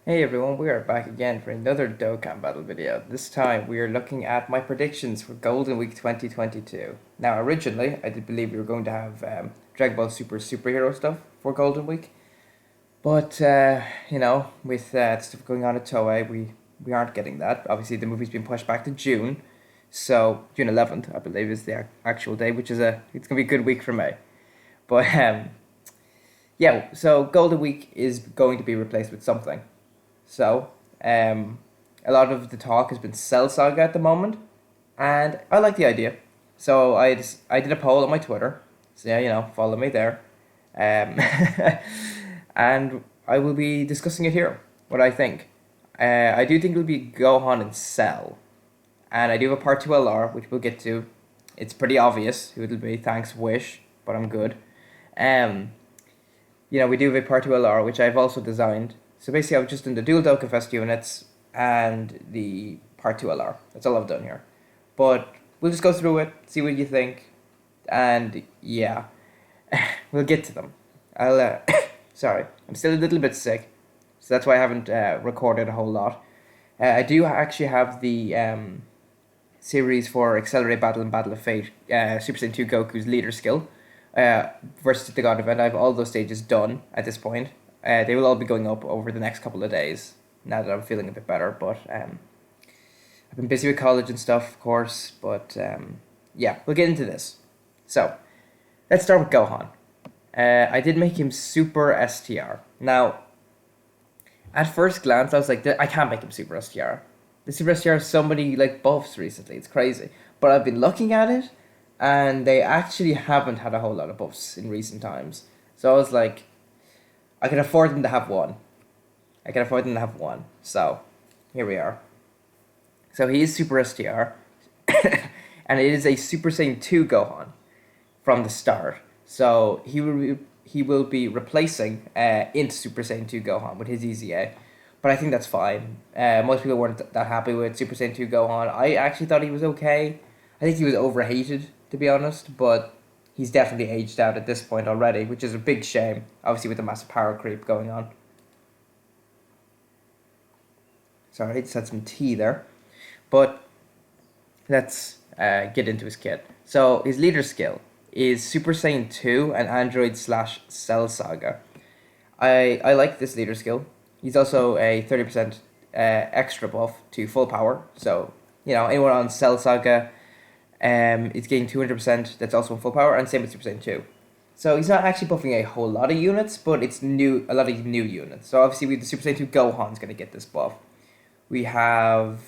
Hey everyone, we are back again for another Dokkan battle video. This time we are looking at my predictions for Golden Week 2022. Now originally I did believe we were going to have Dragon Ball Super superhero stuff for Golden Week. But, with stuff going on at Toei, we aren't getting that. Obviously the movie's been pushed back to June. So June 11th I believe is the actual day, which is it's going to be a good week for me. But yeah, so Golden Week is going to be replaced with something. So, a lot of the talk has been Cell Saga at the moment, and I like the idea. So I did a poll on my Twitter, so yeah, follow me there, um, and I will be discussing it here. What I think, I do think it'll be Gohan and Cell, and I do have a part two LR which we'll get to. It's pretty obvious who it'll be. Thanks Wish, but I'm good. Um, we do have a part two LR which I've also designed. So basically, I've just done the dual DOKKANFEST units and the part 2 LR. That's all I've done here. But we'll just go through it, see what you think, and yeah, we'll get to them. Sorry, I'm still a little bit sick, so that's why I haven't recorded a whole lot. I do actually have the series for Accelerate Battle and Battle of Fate, Super Saiyan 2 Goku's leader skill versus the God event. I have all those stages done at this point. They will all be going up over the next couple of days, now that I'm feeling a bit better, but I've been busy with college and stuff, of course, but yeah, we'll get into this. So, let's start with Gohan. I did make him Super STR. Now, at first glance, I was like, I can't make him Super STR. The Super STR has so many buffs recently, it's crazy. But I've been looking at it, and they actually haven't had a whole lot of buffs in recent times. So I was like, I can afford them to have one. So, here we are. So he is Super STR. And it is a Super Saiyan 2 Gohan from the start. So he will be replacing into Super Saiyan 2 Gohan with his EZA. But I think that's fine. Most people weren't that happy with Super Saiyan 2 Gohan. I actually thought he was okay. I think he was overhated, to be honest, but he's definitely aged out at this point already, which is a big shame, obviously with the massive power creep going on. Sorry, I just had some tea there. But let's get into his kit. So his leader skill is Super Saiyan 2 and Android slash Cell Saga. I like this leader skill. He's also a 30% extra buff to full power. So, anyone on Cell Saga it's getting 200%, that's also in full power, and same with Super Saiyan 2. So he's not actually buffing a whole lot of units, but it's a lot of new units. So obviously with the Super Saiyan 2 Gohan's going to get this buff. We have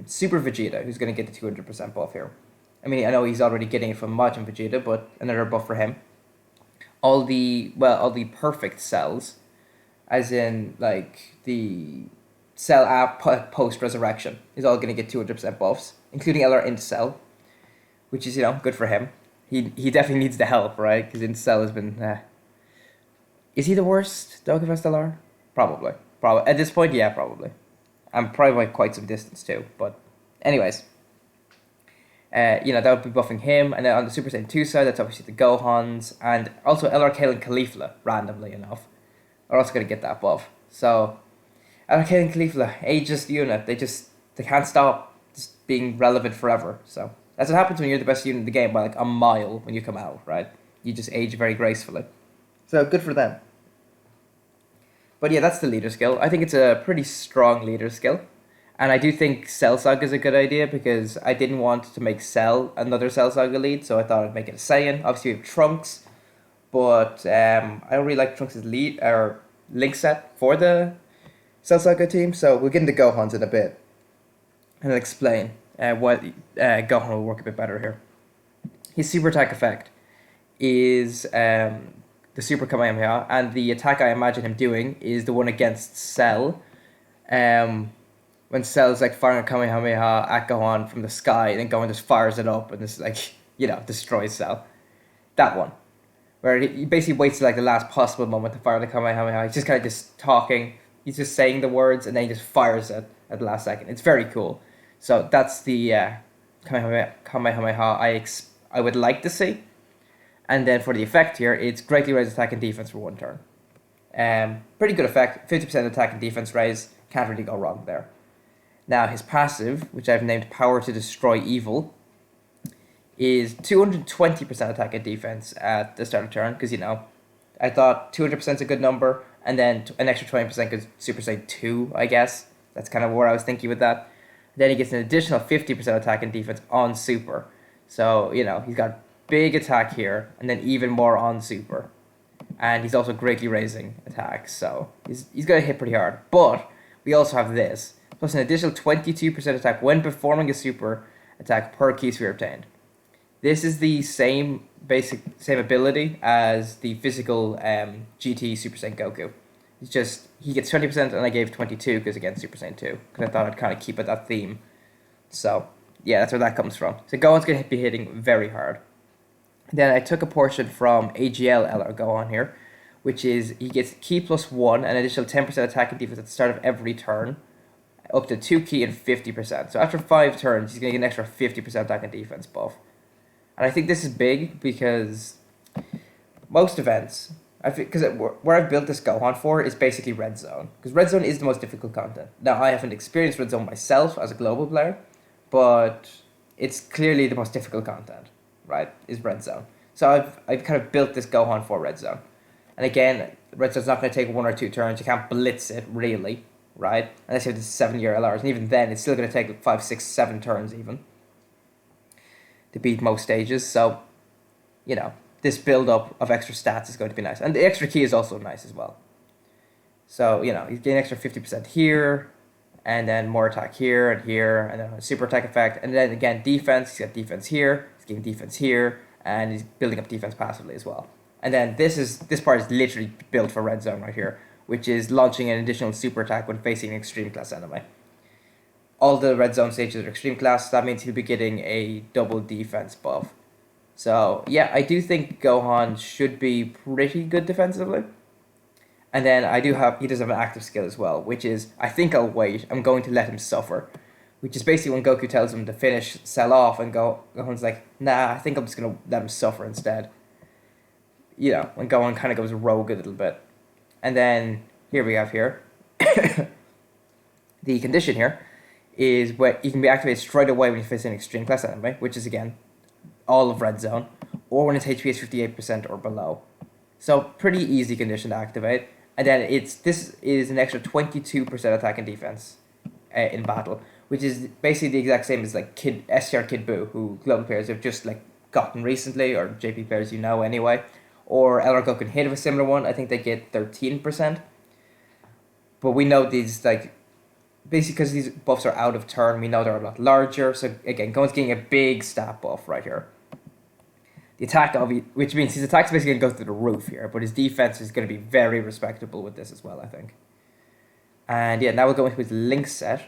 Super Vegeta, who's going to get the 200% buff here. I mean, I know he's already getting it from Majin Vegeta, but another buff for him. All the perfect cells, as in the cell app post resurrection, is all going to get 200% buffs, including LR into cell, which is good for him. He definitely needs the help, right? Because Incel has been. Is he the worst DOKKANFEST LR? Probably. At this point, yeah, probably. I'm probably by quite some distance too. But, anyways, that would be buffing him. And then on the Super Saiyan 2 side, that's obviously the Gohans, and also LR Kale and Caulifla, randomly enough, are also going to get that buff. So, LR Kale and Caulifla, ageist unit, they can't stop just being relevant forever. So that's what happens when you're the best unit in the game by a mile when you come out, right? You just age very gracefully. So good for them. But yeah, that's the leader skill. I think it's a pretty strong leader skill. And I do think Cell Saga is a good idea because I didn't want to make Cell another Cell Saga lead, so I thought I'd make it a Saiyan. Obviously we have Trunks, but I don't really like Trunks' lead or link set for the Cell Saga team, so we'll get into Gohan's in a bit. And I'll explain why Gohan will work a bit better here. His super attack effect is the super Kamehameha, and the attack I imagine him doing is the one against Cell. When Cell's firing a Kamehameha at Gohan from the sky, and then Gohan just fires it up and just destroys Cell. That one. Where he basically waits till the last possible moment to fire the Kamehameha. He's just kind of just talking. He's just saying the words and then he just fires it at the last second. It's very cool. So that's the Kamehameha I would like to see. And then for the effect here, it's greatly raised attack and defense for one turn. Pretty good effect, 50% attack and defense raise, can't really go wrong there. Now his passive, which I've named Power to Destroy Evil, is 220% attack and defense at the start of turn, because, you know, I thought 200% is a good number, and then an extra 20% could Super Saiyan 2, I guess. That's kind of where I was thinking with that. Then he gets an additional 50% attack and defense on Super. So, you know, he's got big attack here, and then even more on Super. And he's also greatly raising attacks, so he's going to hit pretty hard. But we also have this, plus an additional 22% attack when performing a Super attack per key sphere obtained. This is the same ability as the physical GT Super Saiyan Goku. It's just, he gets 20% and I gave 22 because, again, Super Saiyan 2. Because I thought I'd kind of keep it that theme. So, yeah, that's where that comes from. So Gohan's going to be hitting very hard. Then I took a portion from AGL LR Gohan here, which is he gets key plus 1, an additional 10% attack and defense at the start of every turn, up to 2 key and 50%. So after 5 turns, he's going to get an extra 50% attack and defense buff. And I think this is big because most events, because where I've built this Gohan for is basically Red Zone. Because Red Zone is the most difficult content. Now, I haven't experienced Red Zone myself as a global player, but it's clearly the most difficult content, right, is Red Zone. So I've kind of built this Gohan for Red Zone. And again, Red Zone's not going to take 1 or 2 turns. You can't blitz it, really, right? Unless you have the 7-year LRs. And even then, it's still going to take 5, 6, 7 turns even to beat most stages. So, you know, this build-up of extra stats is going to be nice. And the extra key is also nice as well. So, you know, he's getting extra 50% here, and then more attack here, and then a super attack effect. And then, again, defense. He's got defense here, he's getting defense here, and he's building up defense passively as well. And then this part is literally built for Red Zone right here, which is launching an additional super attack when facing an extreme class enemy. All the Red Zone stages are extreme class, so that means he'll be getting a double defense buff. So, yeah, I do think Gohan should be pretty good defensively. And then he does have an active skill as well, which is, I think I'll wait, I'm going to let him suffer. Which is basically when Goku tells him to finish, sell off, and Gohan's like, nah, I think I'm just going to let him suffer instead. You know, when Gohan kind of goes rogue a little bit. And then, here we have here, the condition here is where he can be activated straight away when you face an extreme class enemy, which is, again, all of Red Zone, or when its HP is 58% or below. So, pretty easy condition to activate. And then this is an extra 22% attack and defense in battle, which is basically the exact same as like STR Kid Buu, who global players have just like gotten recently, or JP players you know anyway. Or LR Goku hit of a similar one, I think they get 13%. But we know these, like, basically because these buffs are out of turn, we know they're a lot larger. So again, Gohan's getting a big stat buff right here. The attack, which means his attack's basically going to go through the roof here, but his defense is going to be very respectable with this as well, I think. And yeah, now we'll go into his link set,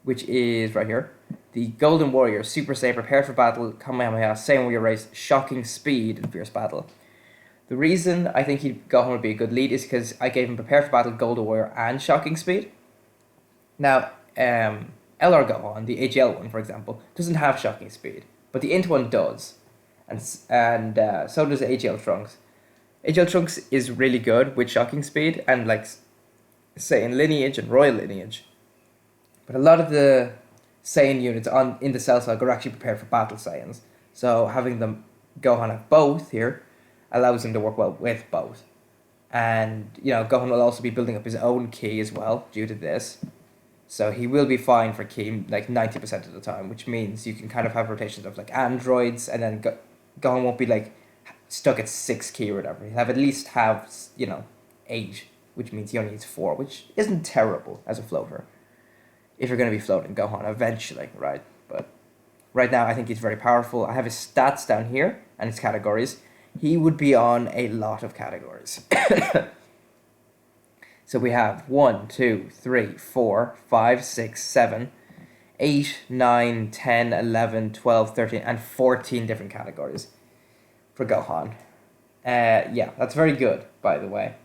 which is right here. The Golden Warrior, Super Saiyan, prepared for battle, Kamehameha, Saiyan Warrior race, shocking speed in fierce battle. The reason I think Gohan would be a good lead is because I gave him prepared for battle, Golden Warrior, and shocking speed. Now, LR Gohan, the AGL one, for example, doesn't have shocking speed, but the Int one does. And so does AGL Trunks. AGL Trunks is really good with shocking speed and like Saiyan lineage and royal lineage. But a lot of the Saiyan units in the Cell Saga are actually prepared for battle Saiyans. So having them Gohan have both here allows him to work well with both. And, you know, Gohan will also be building up his own ki as well due to this. So he will be fine for ki like 90% of the time, which means you can kind of have rotations of like androids, and then Gohan won't be like stuck at 6 ki or whatever. He'll at least have, you know, 8, which means he only needs 4, which isn't terrible as a floater. If you're going to be floating Gohan eventually, right? But right now I think he's very powerful. I have his stats down here and his categories. He would be on a lot of categories. So we have 1, 2, 3, 4, 5, 6, 7, 8, 9, 10, 11, 12, 13, and 14 different categories for Gohan. Yeah, that's very good, by the way.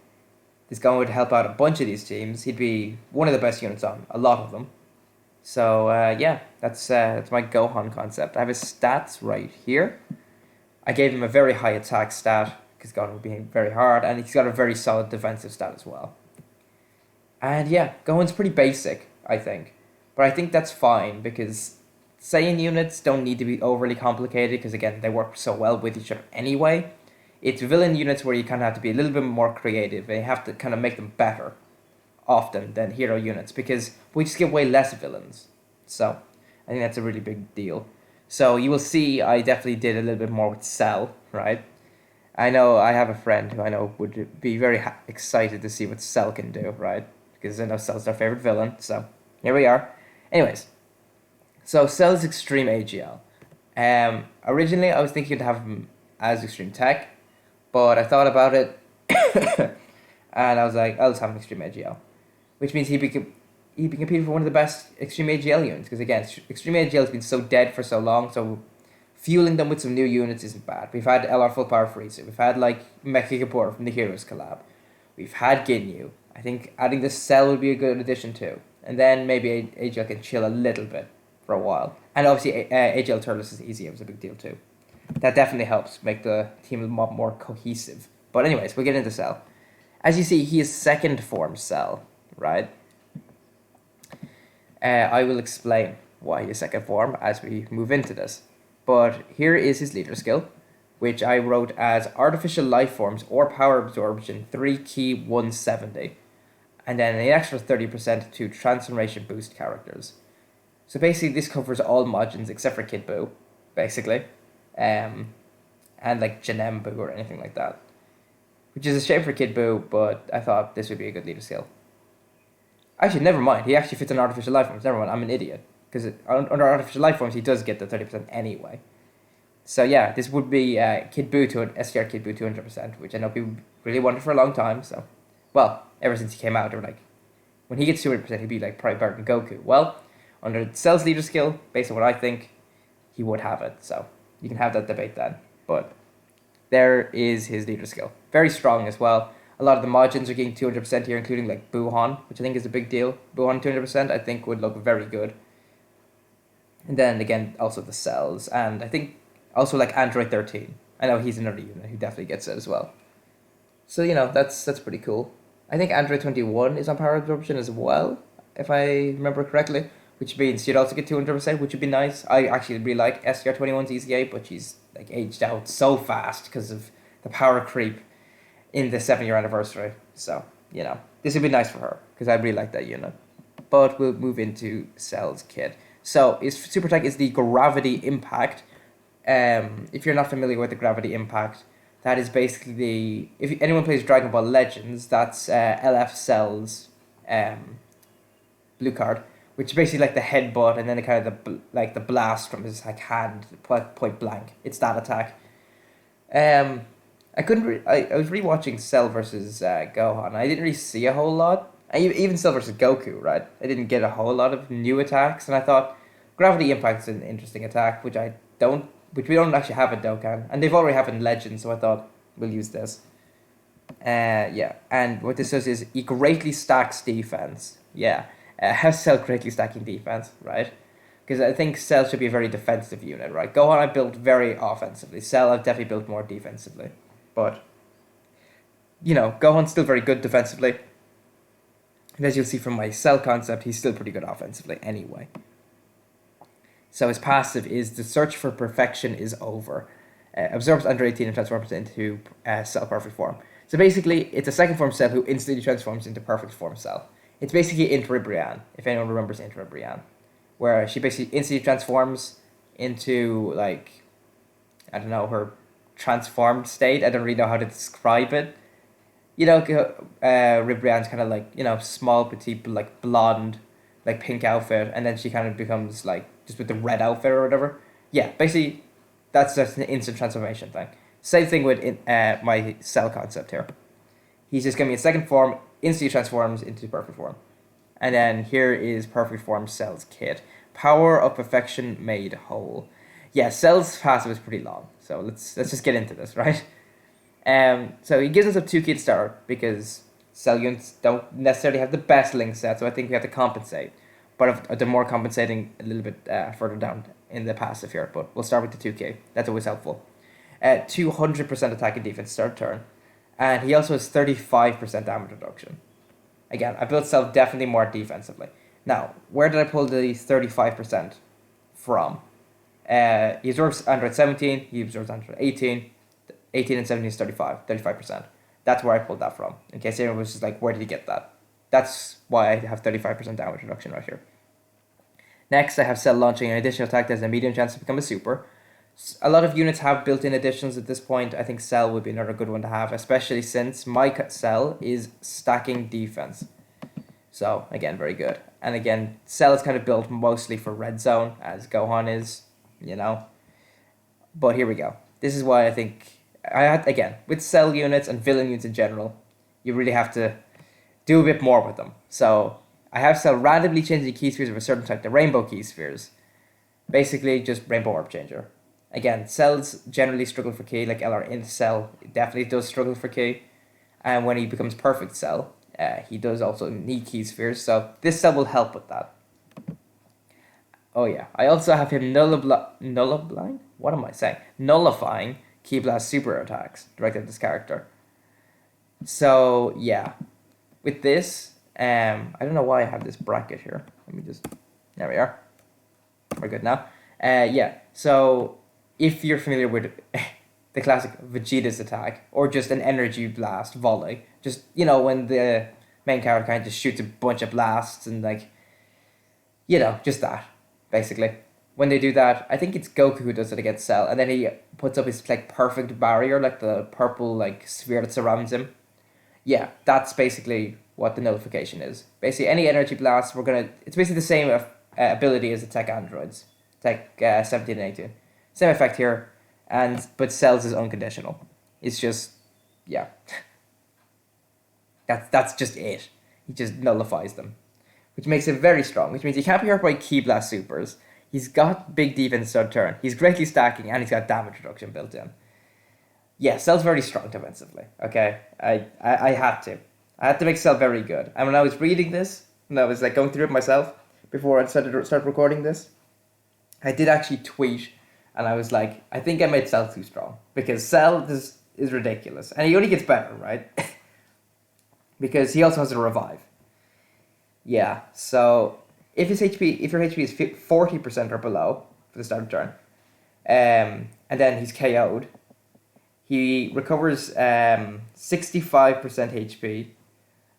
This Gohan would help out a bunch of these teams. He'd be one of the best units on a lot of them. So, yeah, that's my Gohan concept. I have his stats right here. I gave him a very high attack stat, because Gohan would be very hard, and he's got a very solid defensive stat as well. And yeah, Gohan's pretty basic, I think. But I think that's fine because Saiyan units don't need to be overly complicated because, again, they work so well with each other anyway. It's villain units where you kind of have to be a little bit more creative and you have to kind of make them better often than hero units because we just get way less villains. So I think that's a really big deal. So you will see I definitely did a little bit more with Cell, right? I know I have a friend who I know would be very excited to see what Cell can do, right? Because I know Cell's their favorite villain, so here we are. Anyways, so Cell's Extreme AGL. Originally I was thinking to have him as Extreme Tech, but I thought about it, and I was like, I'll just have an Extreme AGL. Which means he'd be competing for one of the best Extreme AGL units, because again, Extreme AGL has been so dead for so long, so fueling them with some new units isn't bad. We've had LR Full Power Frieza, we've had like Mecha Kapoor from the Heroes collab, we've had Ginyu. I think adding the Cell would be a good addition too. And then maybe AGL can chill a little bit for a while. And obviously AGL Turles is easy, it was a big deal too. That definitely helps make the team a lot more cohesive. But anyways, we'll get into Cell. As you see, he is second form Cell, right? I will explain why he is second form as we move into this. But here is his leader skill, which I wrote as Artificial Life Forms or Power Absorption 3 key 170. And then an extra 30% to Transformation Boost characters. So basically this covers all Majins except for Kid Buu, basically. And like Janem Buu or anything like that. Which is a shame for Kid Buu, but I thought this would be a good leader skill. Actually, never mind. He actually fits on Artificial Life Forms. Never mind, I'm an idiot. Because under Artificial Life Forms, he does get the 30% anyway. So yeah, this would be Kid Buu to an STR Kid Buu 200%, which I know people really wanted for a long time. So, well, ever since he came out, they were like, when he gets 200%, he'd be like probably better than Goku. Well, under Cell's leader skill, based on what I think, he would have it. So you can have that debate then. But there is his leader skill. Very strong as well. A lot of the Majins are getting 200% here, including like Gohan, which I think is a big deal. Gohan 200% I think would look very good. And then again, also the Cells. And I think also like Android 13. I know he's another unit who definitely gets it as well. So, you know, that's pretty cool. I think Android 21 is on Power Absorption as well, if I remember correctly. Which means you'd also get 200%, which would be nice. I actually really like STR21's EZA, but she's like aged out so fast because of the power creep in the 7-year anniversary. So, you know, this would be nice for her, because I really like that unit. But we'll move into Cell's kit. So, his super tech is the Gravity Impact. If you're not familiar with the Gravity Impact, that is basically if anyone plays Dragon Ball Legends, that's LF Cell's blue card, which is basically like the headbutt and then the kind of the blast from his like hand point blank. It's that attack. I was rewatching Cell versus Gohan. I didn't really see a whole lot. Even Cell versus Goku, right? I didn't get a whole lot of new attacks, and I thought Gravity Impact is an interesting attack, which we don't actually have in Dokkan, and they've already have in Legends, so I thought we'll use this. Yeah, and what this does is he greatly stacks defense. Yeah, has Cell greatly stacking defense, right? Because I think Cell should be a very defensive unit, right? Gohan I built very offensively. Cell I've definitely built more defensively. But, you know, Gohan's still very good defensively. And as you'll see from my Cell concept, he's still pretty good offensively anyway. So his passive is the search for perfection is over. Absorbs under 18 and transforms into Cell Perfect Form. So basically, it's a second form Cell who instantly transforms into perfect form Cell. It's basically Intra Brienne, if anyone remembers Intra Brienne, where she basically instantly transforms into, like, I don't know, her transformed state. I don't really know how to describe it. You know, Ribrianne's kind of like, you know, small, petite, like blonde, like pink outfit, and then she kind of becomes like just with the red outfit or whatever. Yeah, basically, that's just an instant transformation thing. Same thing with my Cell concept here. He's just gonna be in second form, instantly transforms into perfect form. And then here is perfect form Cell's kit. Power of perfection made whole. Yeah, Cell's passive is pretty long, so let's just get into this, right? So he gives us a 2 key to start because Cell units don't necessarily have the best link set, so I think we have to compensate. But they're more compensating a little bit further down in the passive here, but we'll start with the 2 key. That's always helpful. 200% attack and defense start turn. And he also has 35% damage reduction. Again, I built Cell definitely more defensively. Now, where did I pull the 35% from? He absorbs Android 17, he absorbs Android 18. 18 and 17 is 35%. That's where I pulled that from. In case anyone was just like, where did he get that? That's why I have 35% damage reduction right here. Next, I have Cell launching an additional attack that has a medium chance to become a super. A lot of units have built-in additions at this point. I think Cell would be another good one to have, especially since my Cell is stacking defense. So, again, very good. And again, Cell is kind of built mostly for red zone, as Gohan is, you know. But here we go. This is why I think, again, with Cell units and villain units in general, you really have to do a bit more with them. So, I have Cell randomly changing key spheres of a certain type, the rainbow key spheres. Basically, just rainbow orb changer. Again, Cells generally struggle for key, like LR in Cell definitely does struggle for key. And when he becomes perfect Cell, he does also need key spheres, so this Cell will help with that. Oh yeah, I also have him nullifying? What am I saying? Nullifying Key Blast super attacks directed at this character. So yeah, with this, I don't know why I have this bracket here. Let me just, there we are. We're good now. Yeah, so if you're familiar with the classic Vegeta's attack, or just an energy blast volley, just, you know, when the main character kind of just shoots a bunch of blasts and, like, you know, just that, basically. When they do that, I think it's Goku who does it against Cell, and then he puts up his, like, perfect barrier, like the purple, like, sphere that surrounds him. Yeah, that's basically what the nullification is. Basically, any energy blast, it's basically the same ability as the tech androids, tech 17 and 18. Same effect here, but Cell's is unconditional. It's just, yeah. That's just it. He just nullifies them, which makes him very strong, which means he can't be hurt by Key Blast supers. He's got big defense third turn. He's greatly stacking, and he's got damage reduction built in. Yeah, Cell's very strong defensively, okay? I had to. I had to make Cell very good. And when I was reading this, and I was like going through it myself before I started recording this, I did actually tweet, and I was like, I think I made Cell too strong, because Cell is ridiculous, and he only gets better, right? Because he also has a revive. Yeah, so if your HP is 40% or below for the start of turn, and then he's KO'd, he recovers 65% HP,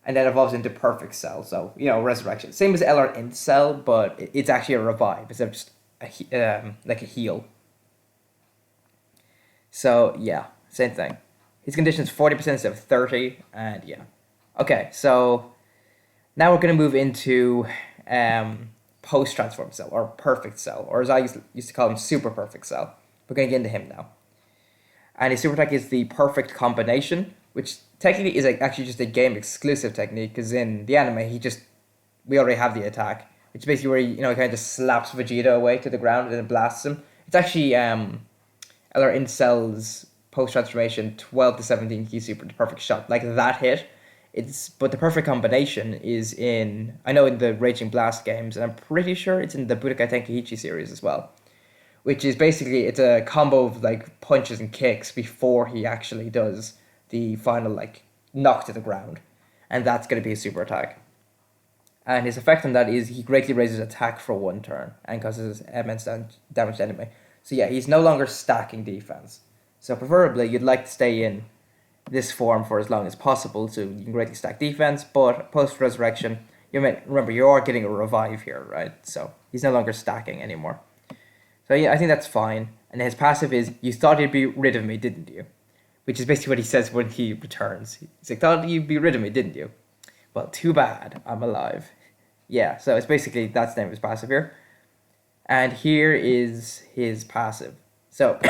and then evolves into perfect Cell. So, you know, resurrection. Same as LR in Cell, but it's actually a revive instead of just like a heal. So yeah, same thing. His condition is 40% instead of 30, and yeah. Okay, so now we're going to move into post-transform Cell, or perfect Cell, or as I used to call him, super perfect Cell. We're going to get into him now. And his super attack is the perfect combination, which technically is actually just a game exclusive technique, because in the anime, we already have the attack, which is basically where he kind of just slaps Vegeta away to the ground and then blasts him. It's actually LR in Cell's post-transformation 12 to 17 key super, the perfect shot. Like that hit, but the perfect combination is in the Raging Blast games, and I'm pretty sure it's in the Budokai Tenkaichi series as well. Which is basically, it's a combo of like punches and kicks before he actually does the final like knock to the ground. And that's going to be his super attack. And his effect on that is he greatly raises attack for 1 turn and causes immense damage to enemy. So yeah, he's no longer stacking defense. So preferably you'd like to stay in this form for as long as possible so you can greatly stack defense, but post-resurrection, remember you are getting a revive here, right? So he's no longer stacking anymore. So yeah, I think that's fine. And his passive is, you thought you'd be rid of me, didn't you? Which is basically what he says when he returns. He's like, thought you'd be rid of me, didn't you? Well, too bad, I'm alive. Yeah, so it's basically, that's the name of his passive here. And here is his passive. So,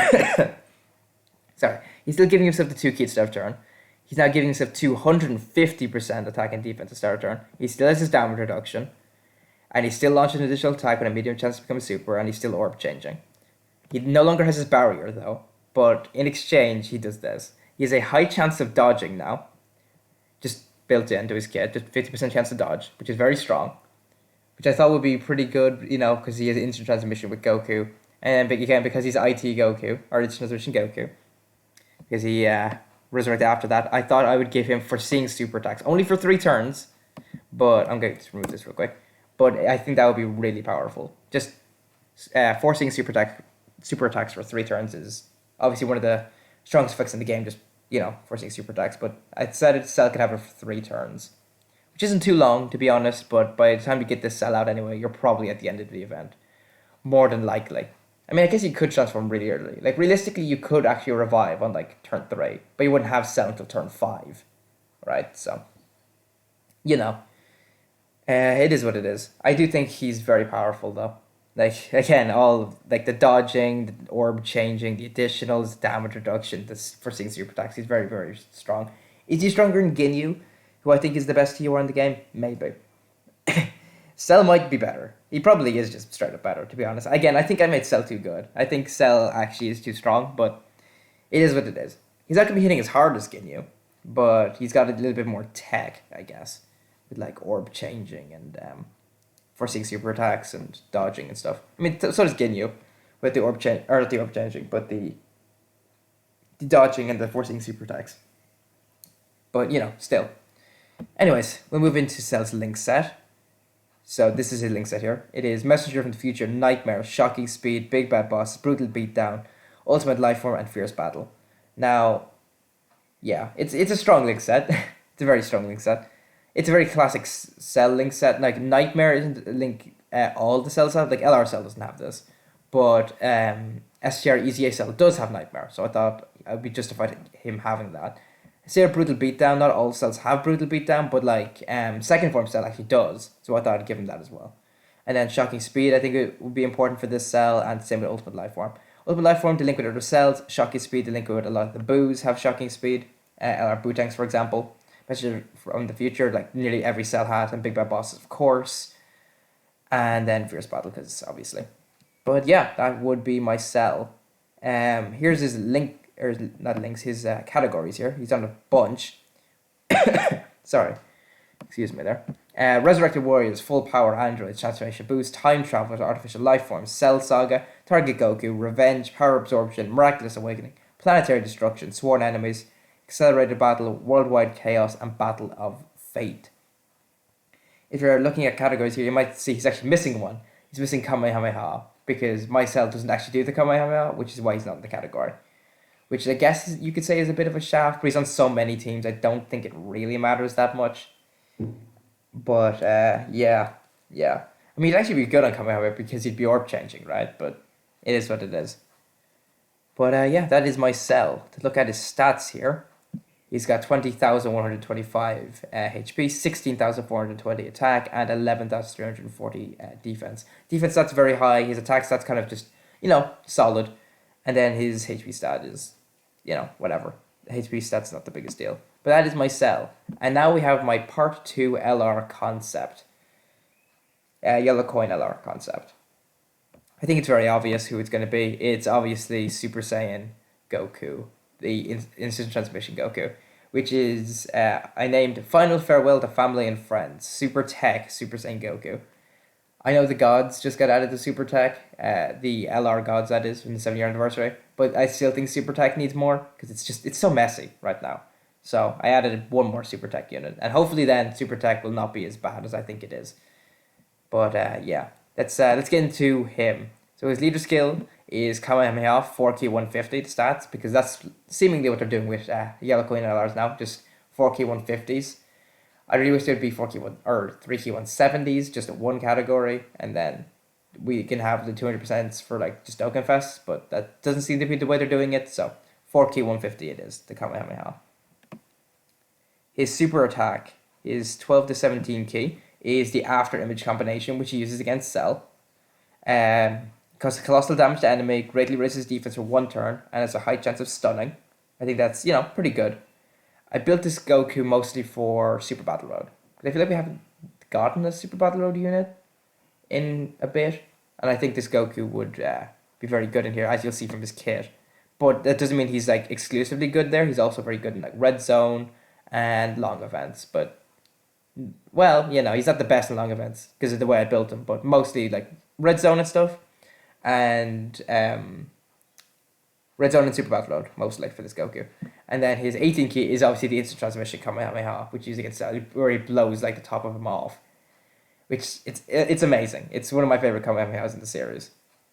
sorry, he's still giving himself the 2 key at start of turn. He's now giving himself 250% attack and defense at start of turn. He still has his damage reduction. And he still launches an additional attack with a medium chance to become a super, and he's still orb changing. He no longer has his barrier though, but in exchange he does this. He has a high chance of dodging now, just built into his kit, just 50% chance to dodge, which is very strong. Which I thought would be pretty good, because he has instant transmission with Goku, and again because he's IT Goku, or instant transmission Goku, because he resurrected after that. I thought I would give him foreseeing super attacks, only for 3 turns, but I'm going to remove this real quick. But I think that would be really powerful. Just forcing super attacks for 3 turns is obviously one of the strongest effects in the game, just, forcing super attacks. But I said Cell could have it for 3 turns, which isn't too long, to be honest, but by the time you get this Cell out anyway, you're probably at the end of the event. More than likely. I mean, I guess you could transform really early. Like, realistically, you could actually revive on, like, turn 3, but you wouldn't have Cell until turn 5, right? So, it is what it is. I do think he's very powerful, though. Like, again, all like the dodging, the orb changing, the additionals, damage reduction, this foreseeing super attacks. He's very, very strong. Is he stronger than Ginyu, who I think is the best TOR in the game? Maybe. Cell might be better. He probably is just straight up better, to be honest. Again, I think I made Cell too good. I think Cell actually is too strong, but it is what it is. He's not going to be hitting as hard as Ginyu, but he's got a little bit more tech, I guess, with like orb changing and foreseeing super attacks and dodging and stuff. I mean, so does Ginyu with the orb change, or not the orb changing, but the dodging and the foreseeing super attacks. But still. Anyways, we'll move into Cell's link set. So this is his link set here. It is Messenger from the Future, Nightmare, Shocking Speed, Big Bad Boss, Brutal Beatdown, Ultimate Lifeform, and Fierce Battle. Now, yeah, it's a strong link set. It's a very strong link set. It's a very classic Cell link set. Like, Nightmare isn't a link all the cells have. Like, LR Cell doesn't have this. But STR EZA Cell does have Nightmare. So I thought I would be justified him having that. Say a Brutal Beatdown, not all cells have Brutal Beatdown, but like Second Form Cell actually does. So I thought I'd give him that as well. And then Shocking Speed, I think it would be important for this cell, and same with Ultimate Lifeform. Ultimate Lifeform to link with other cells. Shocking Speed to link with a lot of the boos have Shocking Speed. LR Bootangs, for example. Messenger from the Future, like nearly every cell has, and Big Bad Bosses, of course. And then Fierce Battle, because obviously. But yeah, that would be my cell. Here's his link, or not links, his categories here. He's done a bunch. Sorry. Excuse me there. Resurrected Warriors, Full Power Androids, Transformation Boost, Time Travelers, Artificial Life Forms, Cell Saga, Target Goku, Revenge, Power Absorption, Miraculous Awakening, Planetary Destruction, Sworn Enemies, Accelerated Battle, Worldwide Chaos, and Battle of Fate. If you're looking at categories here, you might see he's actually missing one. He's missing Kamehameha, because my cell doesn't actually do the Kamehameha, which is why he's not in the category. Which I guess you could say is a bit of a shaft, but he's on so many teams, I don't think it really matters that much. But, yeah. I mean, he'd actually be good on Kamehameha because he'd be orb changing, right? But it is what it is. But, yeah, that is my cell. To look at his stats here, he's got 20,125 HP, 16,420 attack, and 11,340 defense. Defense stats very high. His attack stats kind of just, solid. And then his HP stat is, whatever. The HP stat's not the biggest deal. But that is my cell. And now we have my Part 2 LR concept. Yellow Coin LR concept. I think it's very obvious who it's going to be. It's obviously Super Saiyan Goku, the Instant Transmission Goku, which is, I named Final Farewell to Family and Friends, Super Tech Super Saiyan Goku. I know the gods just got added to Super Tech, the LR gods, that is, from the 7-year anniversary, but I still think Super Tech needs more, because it's so messy right now. So I added one more Super Tech unit, and hopefully then Super Tech will not be as bad as I think it is. But yeah, let's get into him. So his leader skill is Kamehameha 4K 150 stats, because that's seemingly what they're doing with Yellow Coin LRs now, just 4K 150s. I really wish there would be 4K 1 or 3K 170s, just in one category, and then we can have the 200% for like just DOKKANFEST, but that doesn't seem to be the way they're doing it, so 4K 150 it is, the Kamehameha. His super attack is 12 to 17 key, is the after image combination, which he uses against Cell. Causes colossal damage to enemy, greatly raises defense for 1 turn, and has a high chance of stunning. I think that's, pretty good. I built this Goku mostly for Super Battle Road. I feel like we haven't gotten a Super Battle Road unit in a bit. And I think this Goku would be very good in here, as you'll see from his kit. But that doesn't mean he's like exclusively good there. He's also very good in like Red Zone and long events. But, well, he's not the best in long events because of the way I built him. But mostly like Red Zone and stuff. And Red Zone and Super Battle Mode, mostly, for this Goku. And then his 18 key is obviously the instant transmission Kamehameha, which usually gets where he blows like the top of him off. Which, it's amazing. It's one of my favorite Kamehamehas in the series.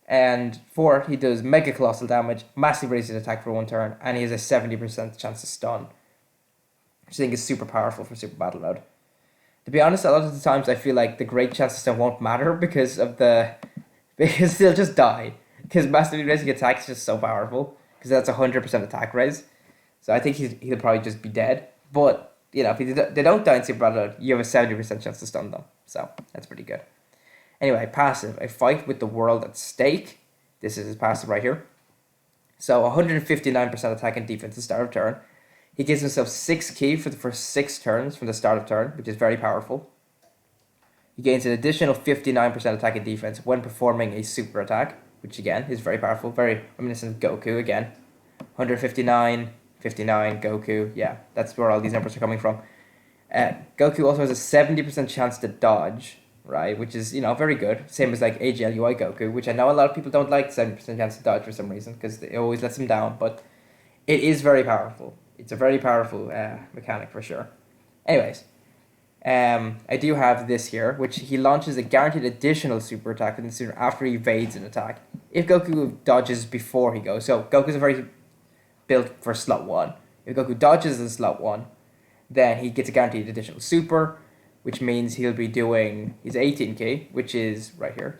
And 4, he does Mega Colossal damage, massive raises his attack for 1 turn, and he has a 70% chance to stun. Which I think is super powerful for Super Battle Mode. To be honest, a lot of the times I feel like the great chances to won't matter because they'll just die. Because massively raising attack is just so powerful. Because that's 100% attack raise. So I think he'll probably just be dead. But, if they don't die in Super Battle Mode, you have a 70% chance to stun them. So that's pretty good. Anyway, passive. A fight with the world at stake. This is his passive right here. So 159% attack and defense at the start of turn. He gives himself 6 ki for the first 6 turns from the start of turn, which is very powerful. He gains an additional 59% attack and defense when performing a super attack, which again is very powerful, very reminiscent of Goku again. 159, 59, Goku, yeah, that's where all these numbers are coming from. Goku also has a 70% chance to dodge, right, which is, very good. Same as like AGLUI Goku, which I know a lot of people don't like 70% chance to dodge for some reason, because it always lets him down, but it is very powerful. It's a very powerful mechanic for sure. Anyways, I do have this here, which he launches a guaranteed additional super attack after he evades an attack. If Goku dodges before he goes, so Goku's very built for slot 1. If Goku dodges in slot 1, then he gets a guaranteed additional super, which means he'll be doing his 18k, which is right here,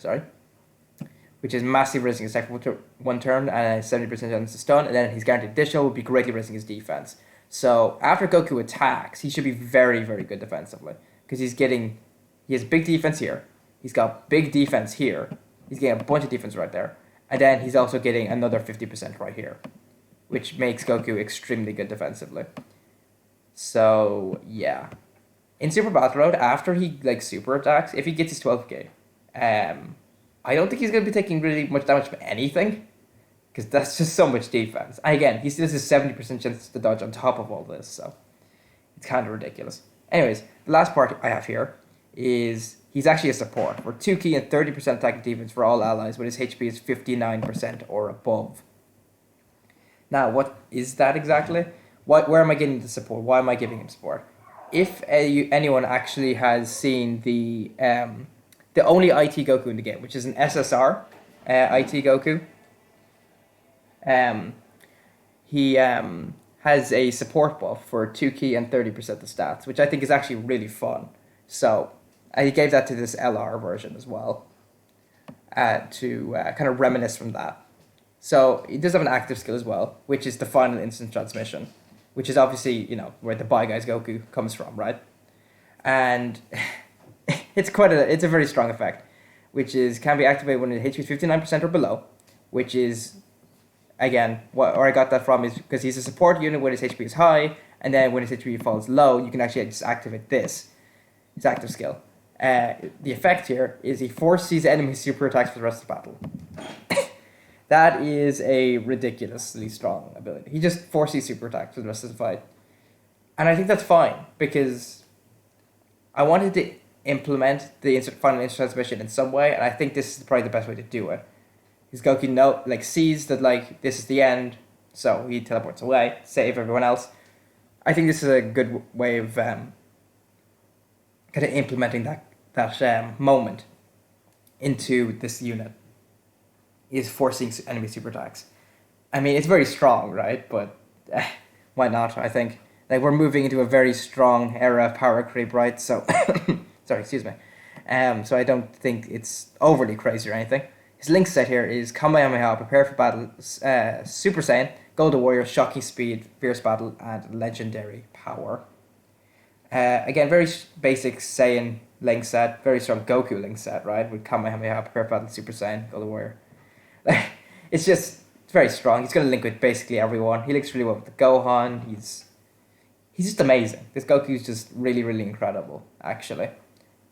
which is massive raising his attack for 1 turn and a 70% chance to stun, and then his guaranteed additional will be greatly raising his defense. So after Goku attacks, he should be very, very good defensively, because he has big defense here, he's got big defense here, he's getting a bunch of defense right there, and then he's also getting another 50% right here, which makes Goku extremely good defensively. So yeah, in Super Battle Mode, after he super attacks, if he gets his 12k, I don't think he's going to be taking really much damage from anything, because that's just so much defense. And again, he still has a 70% chance to dodge on top of all this, so it's kind of ridiculous. Anyways, the last part I have here is he's actually a support for 2 ki and 30% attack and defense for all allies when his HP is 59% or above. Now, what is that exactly? Where am I getting the support? Why am I giving him support? If anyone actually has seen the only IT Goku in the game, which is an SSR IT Goku, he has a support buff for 2 ki and 30% of stats, which I think is actually really fun. So I gave that to this LR version as well, to kind of reminisce from that. So he does have an active skill as well, which is the final instant transmission, which is obviously, where the Bye Guys Goku comes from, right? And it's a very strong effect, which can be activated when it hits you 59% or below, which is, again, where I got that from is because he's a support unit when his HP is high, and then when his HP falls low, you can actually just activate his active skill. The effect here is he forces enemy super attacks for the rest of the battle. That is a ridiculously strong ability. He just forces super attacks for the rest of the fight. And I think that's fine, because I wanted to implement the final instant transmission in some way, and I think this is probably the best way to do it. Because Goku sees that this is the end, so he teleports away, save everyone else. I think this is a good way of kind of implementing that moment into this unit. Is forcing enemy super attacks. I mean, it's very strong, right? But why not? I think we're moving into a very strong era of power creep, right? So, sorry, excuse me. So I don't think it's overly crazy or anything. His link set here is Kamehameha, prepare for battle, Super Saiyan, Golden Warrior, shocking speed, fierce battle, and legendary power. Again, very basic Saiyan link set, very strong Goku link set, right? With Kamehameha, prepare for battle, Super Saiyan, Golden Warrior. It's very strong. He's going to link with basically everyone. He links really well with the Gohan. He's just amazing. This Goku is just really, really incredible, actually.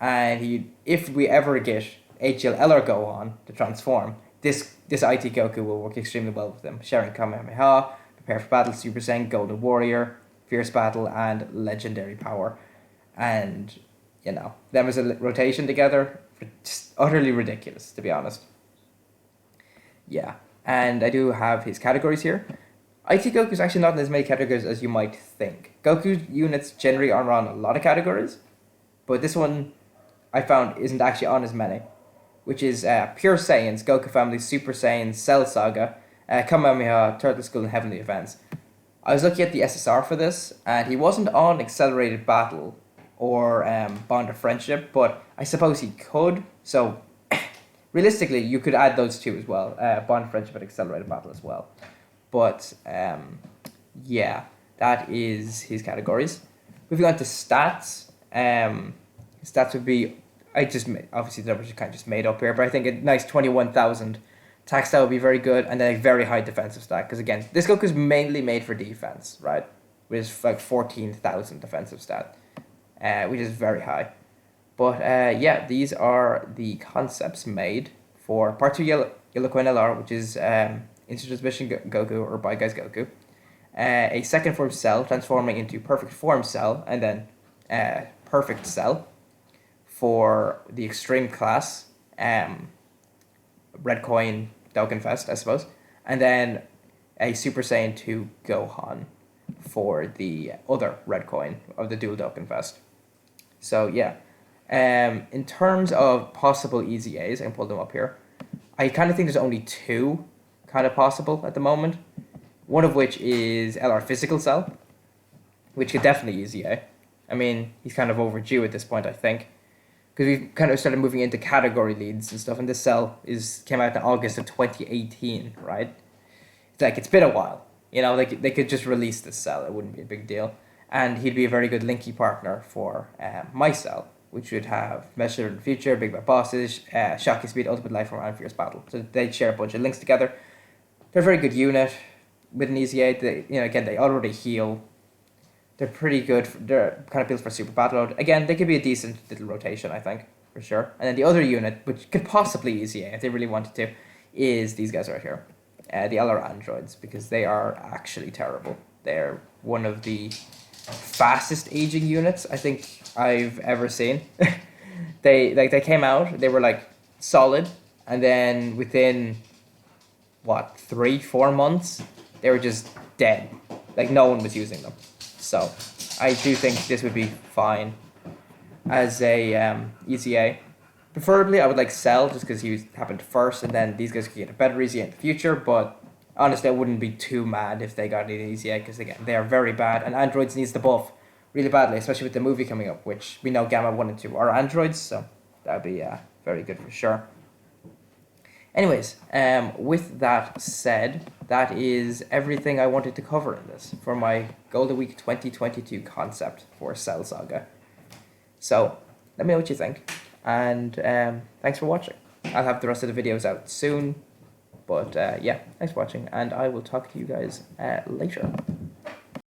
And if we ever get HLL or Gohan to transform, this IT Goku will work extremely well with them. Sharing Kamehameha, prepare for battle, Super Saiyan, Golden Warrior, fierce battle, and legendary power. And, them as a rotation together, just utterly ridiculous, to be honest. Yeah. and I do have his categories here. IT Goku is actually not in as many categories as you might think. Goku units generally are on a lot of categories, but this one I found isn't actually on as many, which is Pure Saiyans, Goku Family, Super Saiyans, Cell Saga, Kamehameha, Turtle School, and Heavenly Events. I was looking at the SSR for this, and he wasn't on Accelerated Battle or Bond of Friendship, but I suppose he could. So, realistically, you could add those two as well, Bond of Friendship and Accelerated Battle as well. But, yeah, that is his categories. Moving on to stats, stats would be, obviously the numbers are kind of just made up here, but I think a nice 21,000 attack stat would be very good, and then a very high defensive stat, because again, this Goku is mainly made for defense, right? Which is like 14,000 defensive stat, which is very high. But yeah, these are the concepts made for Part 2 Yellow Coin LR, which is Instant Transmission Goku, or Bye Guys Goku. A second form Cell, transforming into Perfect Form Cell, and then Perfect Cell for the Extreme class, Red Coin Dokkanfest, I suppose. And then a Super Saiyan 2 Gohan for the other Red Coin of the DUEL Dokkanfest. So yeah, in terms of possible EZAs, I can pull them up here. I kind of think there's only two kind of possible at the moment. One of which is LR Physical Cell, which could definitely EZA. I mean, he's kind of overdue at this point, I think, because we've kind of started moving into category leads and stuff, and this cell came out in August of 2018, right? It's like, it's been a while. You know, like they could just release this cell, it wouldn't be a big deal. And he'd be a very good linky partner for my cell, which would have Measure in the Future, Big Bad Bosses, Shocking Speed, Ultimate Life Form, and Fierce Battle. So they'd share a bunch of links together. They're a very good unit with an EZA. Again, they already heal. They're pretty good. They're kind of built for super battle mode. Again, they could be a decent little rotation, I think, for sure. And then the other unit, which could possibly EZA if they really wanted to, is these guys right here. The LR Androids, because they are actually terrible. They're one of the fastest aging units I think I've ever seen. They came out, they were like solid, and then within 3-4 months they were just dead. Like no one was using them. So I do think this would be fine as a EZA. Preferably I would like Cell just because he happened first, and then these guys could get a better EZA in the future, but honestly I wouldn't be too mad if they got an EZA, because again, they are very bad, and Androids needs the buff really badly, especially with the movie coming up, which we know Gamma 1 and 2 are Androids, so that would be very good for sure. Anyways, with that said, that is everything I wanted to cover in this for my Golden Week 2022 concept for Cell Saga. So, let me know what you think, and thanks for watching. I'll have the rest of the videos out soon, but yeah, thanks for watching, and I will talk to you guys later.